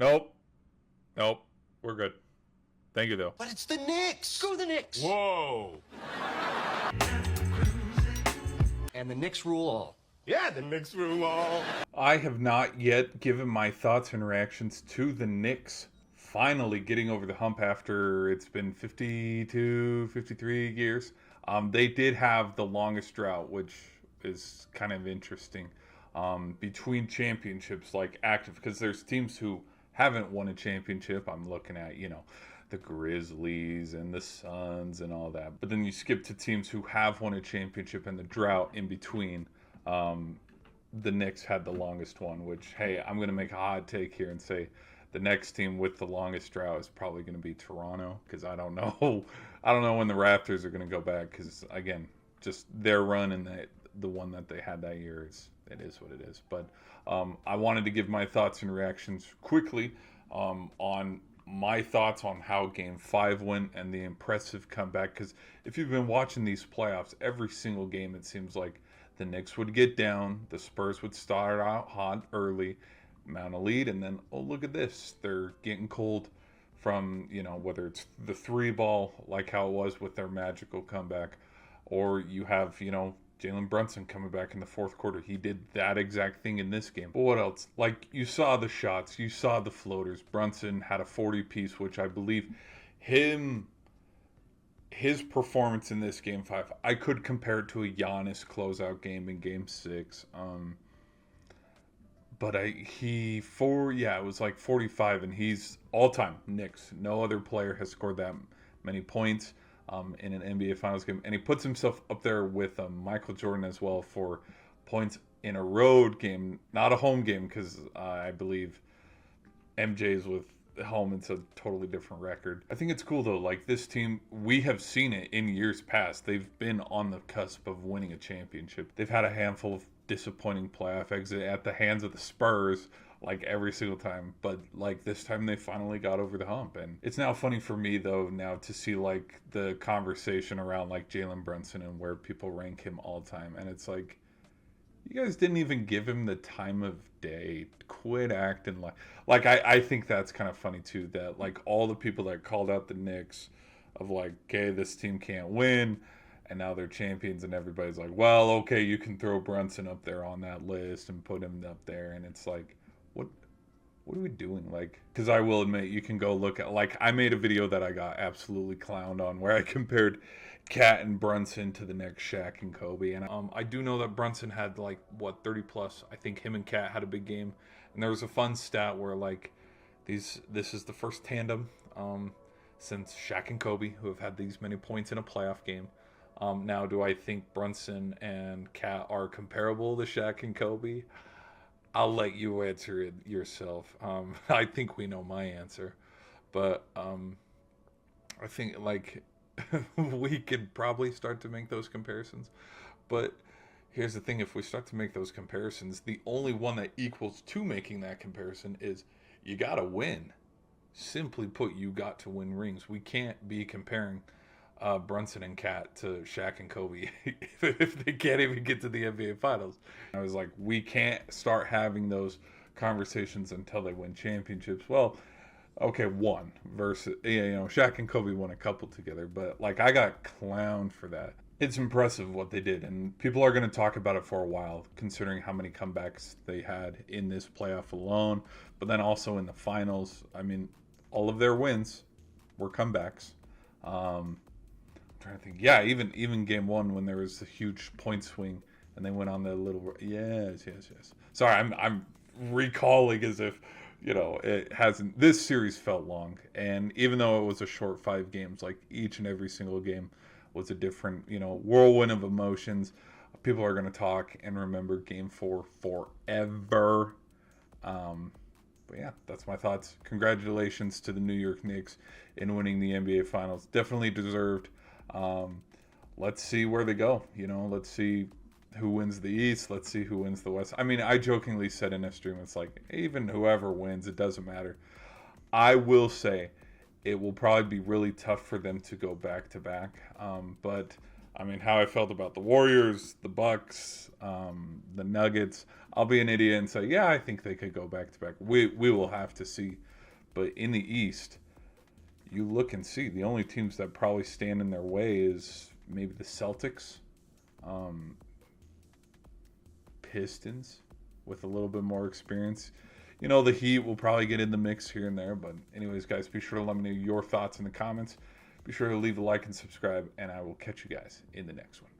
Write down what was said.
Nope. Nope. We're good. Thank you, though. But it's the Knicks! Screw the Knicks! Whoa. And the Knicks rule all. Yeah, the Knicks Rule all. I have not yet given my thoughts and reactions to the Knicks finally getting over the hump after it's been 52, 53 years. They did have the longest drought, which is kind of interesting, between championships, like active, because there's teams who haven't won a championship. I'm looking at, the Grizzlies and the Suns and all that. But then you skip to teams who have won a championship and the drought in between. The Knicks had the longest one, which, hey, I'm going to make a hot take here and say the next team with the longest drought is probably going to be Toronto, because I don't know. I don't know when the Raptors are going to go back, because, again, just their run and the one that they had that year, it is what it is. But I wanted to give my thoughts and reactions quickly on my thoughts on how Game 5 went and the impressive comeback, because if you've been watching these playoffs, every single game it seems like the Knicks would get down, the Spurs would start out hot early, mount a lead, and then, oh, look at this. They're getting cold from, whether it's the three ball, like how it was with their magical comeback, or you have, Jalen Brunson coming back in the fourth quarter. He did that exact thing in this game. But what else? Like, you saw the shots, you saw the floaters. Brunson had a 40-piece, which I believe his performance in this Game 5, I could compare it to a Giannis closeout game in Game 6. But it was like 45, and he's all-time Knicks. No other player has scored that many points in an NBA Finals game. And he puts himself up there with Michael Jordan as well for points in a road game, not a home game, because I believe MJ's with home, it's a totally different record. I think it's cool though, like this team, we have seen it in years past. They've been on the cusp of winning a championship. They've had a handful of disappointing playoff exit at the hands of the Spurs, like every single time, but like this time they finally got over the hump. And it's now funny for me though now to see like the conversation around like Jalen Brunson and where people rank him all time, and it's like, you guys didn't even give him the time of day. Quit acting like I think that's kind of funny too, that like all the people that called out the Knicks of like, okay, this team can't win, and now they're champions, and everybody's like, well, okay, you can throw Brunson up there on that list and put him up there, and it's like, what are we doing? Like, because I will admit, you can go look at, like, I made a video that I got absolutely clowned on where I compared Cat and Brunson to the next Shaq and Kobe. And I do know that Brunson had, like, 30 plus. I think him and Cat had a big game. And there was a fun stat where, like, this is the first tandem since Shaq and Kobe who have had these many points in a playoff game. Now, do I think Brunson and Cat are comparable to Shaq and Kobe? I'll let you answer it yourself. I think we know my answer, but I think like we could probably start to make those comparisons. But here's the thing: if we start to make those comparisons, the only one that equals to making that comparison is you gotta win. Simply put, you got to win rings. We can't be comparing Brunson and Cat to Shaq and Kobe if they can't even get to the NBA Finals. I was like, we can't start having those conversations until they win championships. Well, okay, one versus, Shaq and Kobe won a couple together, but like I got clowned for that. It's impressive what they did, and people are going to talk about it for a while, considering how many comebacks they had in this playoff alone, but then also in the finals. I mean, all of their wins were comebacks. Trying to think. Yeah, even game one when there was a huge point swing and they went on the little yes. Sorry, I'm recalling as if it hasn't. This series felt long, and even though it was a short 5 games, like each and every single game was a different whirlwind of emotions. People are going to talk and remember Game 4 forever. But yeah, that's my thoughts. Congratulations to the New York Knicks in winning the NBA Finals. Definitely deserved. Let's see where they go. Let's see who wins the East. Let's see who wins the West. I mean, I jokingly said in a stream, it's like, even whoever wins, it doesn't matter. I will say it will probably be really tough for them to go back to back. But I mean, how I felt about the Warriors, the Bucks, the Nuggets. I'll be an idiot and say, yeah, I think they could go back to back. We will have to see. But in the East, you look and see the only teams that probably stand in their way is maybe the Celtics, Pistons with a little bit more experience. You know, the Heat will probably get in the mix here and there. But anyways, guys, be sure to let me know your thoughts in the comments. Be sure to leave a like and subscribe, and I will catch you guys in the next one.